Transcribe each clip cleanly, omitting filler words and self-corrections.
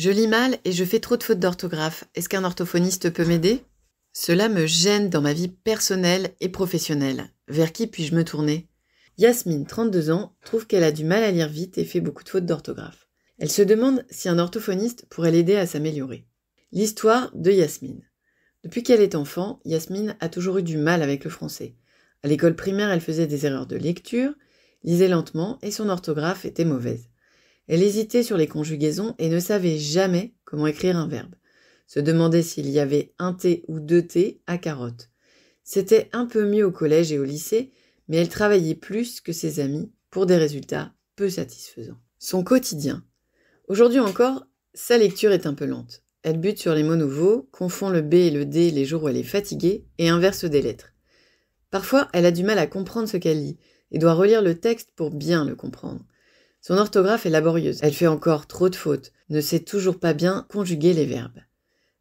Je lis mal et je fais trop de fautes d'orthographe. Est-ce qu'un orthophoniste peut m'aider? Cela me gêne dans ma vie personnelle et professionnelle. Vers qui puis-je me tourner? Yasmine, 32 ans, trouve qu'elle a du mal à lire vite et fait beaucoup de fautes d'orthographe. Elle se demande si un orthophoniste pourrait l'aider à s'améliorer. L'histoire de Yasmine. Depuis qu'elle est enfant, Yasmine a toujours eu du mal avec le français. À l'école primaire, elle faisait des erreurs de lecture, lisait lentement et son orthographe était mauvaise. Elle hésitait sur les conjugaisons et ne savait jamais comment écrire un verbe. Se demandait s'il y avait un T ou deux T à carotte. C'était un peu mieux au collège et au lycée, mais elle travaillait plus que ses amis pour des résultats peu satisfaisants. Son quotidien. Aujourd'hui encore, sa lecture est un peu lente. Elle bute sur les mots nouveaux, confond le B et le D les jours où elle est fatiguée et inverse des lettres. Parfois, elle a du mal à comprendre ce qu'elle lit et doit relire le texte pour bien le comprendre. Son orthographe est laborieuse, elle fait encore trop de fautes, ne sait toujours pas bien conjuguer les verbes.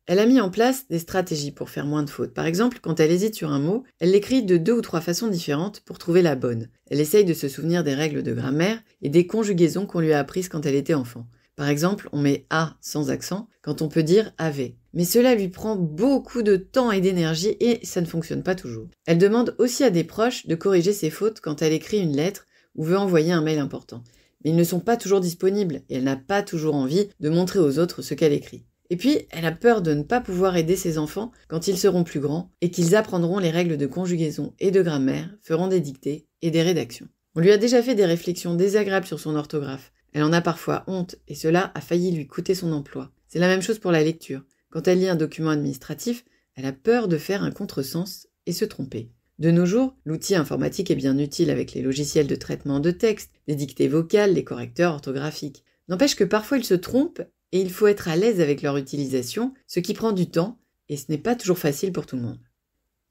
Elle a mis en place des stratégies pour faire moins de fautes. Par exemple, quand elle hésite sur un mot, elle l'écrit de 2 ou 3 façons différentes pour trouver la bonne. Elle essaye de se souvenir des règles de grammaire et des conjugaisons qu'on lui a apprises quand elle était enfant. Par exemple, on met « a » sans accent quand on peut dire « avait ». Mais cela lui prend beaucoup de temps et d'énergie et ça ne fonctionne pas toujours. Elle demande aussi à des proches de corriger ses fautes quand elle écrit une lettre ou veut envoyer un mail important. Mais ils ne sont pas toujours disponibles et elle n'a pas toujours envie de montrer aux autres ce qu'elle écrit. Et puis, elle a peur de ne pas pouvoir aider ses enfants quand ils seront plus grands et qu'ils apprendront les règles de conjugaison et de grammaire, feront des dictées et des rédactions. On lui a déjà fait des réflexions désagréables sur son orthographe. Elle en a parfois honte et cela a failli lui coûter son emploi. C'est la même chose pour la lecture. Quand elle lit un document administratif, elle a peur de faire un contresens et se tromper. De nos jours, l'outil informatique est bien utile avec les logiciels de traitement de texte, les dictées vocales, les correcteurs orthographiques. N'empêche que parfois ils se trompent et il faut être à l'aise avec leur utilisation, ce qui prend du temps et ce n'est pas toujours facile pour tout le monde.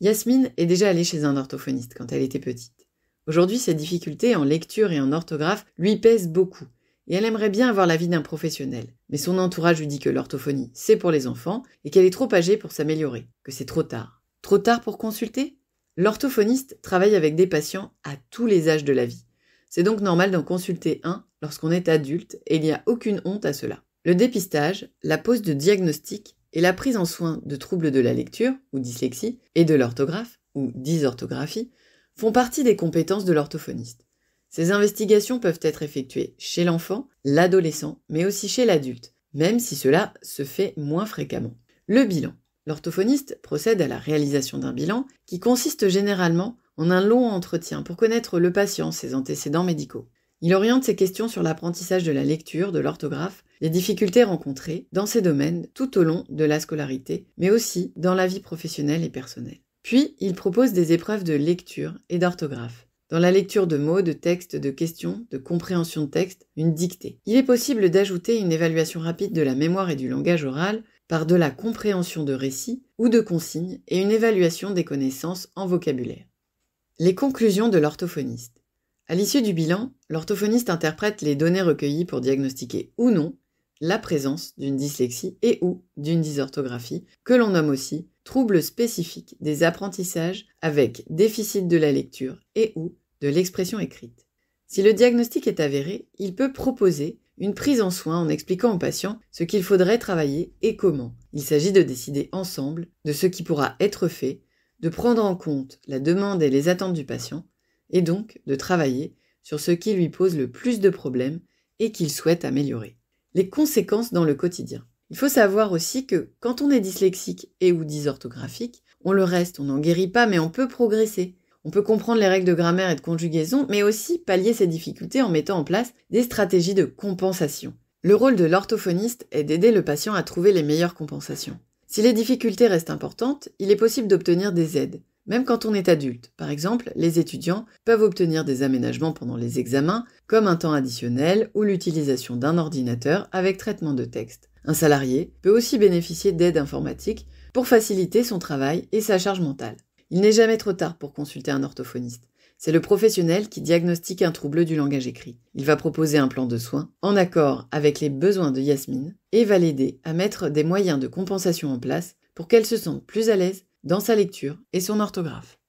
Yasmine est déjà allée chez un orthophoniste quand elle était petite. Aujourd'hui, ses difficultés en lecture et en orthographe lui pèsent beaucoup et elle aimerait bien avoir l'avis d'un professionnel. Mais son entourage lui dit que l'orthophonie, c'est pour les enfants et qu'elle est trop âgée pour s'améliorer, que c'est trop tard. Trop tard pour consulter? L'orthophoniste travaille avec des patients à tous les âges de la vie. C'est donc normal d'en consulter un lorsqu'on est adulte et il n'y a aucune honte à cela. Le dépistage, la pose de diagnostic et la prise en soin de troubles de la lecture, ou dyslexie, et de l'orthographe, ou dysorthographie, font partie des compétences de l'orthophoniste. Ces investigations peuvent être effectuées chez l'enfant, l'adolescent, mais aussi chez l'adulte, même si cela se fait moins fréquemment. Le bilan. L'orthophoniste procède à la réalisation d'un bilan qui consiste généralement en un long entretien pour connaître le patient, ses antécédents médicaux. Il oriente ses questions sur l'apprentissage de la lecture, de l'orthographe, les difficultés rencontrées dans ces domaines tout au long de la scolarité, mais aussi dans la vie professionnelle et personnelle. Puis, il propose des épreuves de lecture et d'orthographe. Dans la lecture de mots, de textes, de questions, de compréhension de texte, une dictée. Il est possible d'ajouter une évaluation rapide de la mémoire et du langage oral par de la compréhension de récits ou de consignes et une évaluation des connaissances en vocabulaire. Les conclusions de l'orthophoniste. À l'issue du bilan, l'orthophoniste interprète les données recueillies pour diagnostiquer ou non la présence d'une dyslexie et ou d'une dysorthographie, que l'on nomme aussi troubles spécifiques des apprentissages avec déficit de la lecture et ou de l'expression écrite. Si le diagnostic est avéré, il peut proposer une prise en soin en expliquant au patient ce qu'il faudrait travailler et comment. Il s'agit de décider ensemble de ce qui pourra être fait, de prendre en compte la demande et les attentes du patient, et donc de travailler sur ce qui lui pose le plus de problèmes et qu'il souhaite améliorer. Les conséquences dans le quotidien. Il faut savoir aussi que quand on est dyslexique et ou dysorthographique, on le reste, on n'en guérit pas, mais on peut progresser. On peut comprendre les règles de grammaire et de conjugaison, mais aussi pallier ces difficultés en mettant en place des stratégies de compensation. Le rôle de l'orthophoniste est d'aider le patient à trouver les meilleures compensations. Si les difficultés restent importantes, il est possible d'obtenir des aides, même quand on est adulte. Par exemple, les étudiants peuvent obtenir des aménagements pendant les examens, comme un temps additionnel ou l'utilisation d'un ordinateur avec traitement de texte. Un salarié peut aussi bénéficier d'aide informatique pour faciliter son travail et sa charge mentale. Il n'est jamais trop tard pour consulter un orthophoniste. C'est le professionnel qui diagnostique un trouble du langage écrit. Il va proposer un plan de soins en accord avec les besoins de Yasmine et va l'aider à mettre des moyens de compensation en place pour qu'elle se sente plus à l'aise dans sa lecture et son orthographe.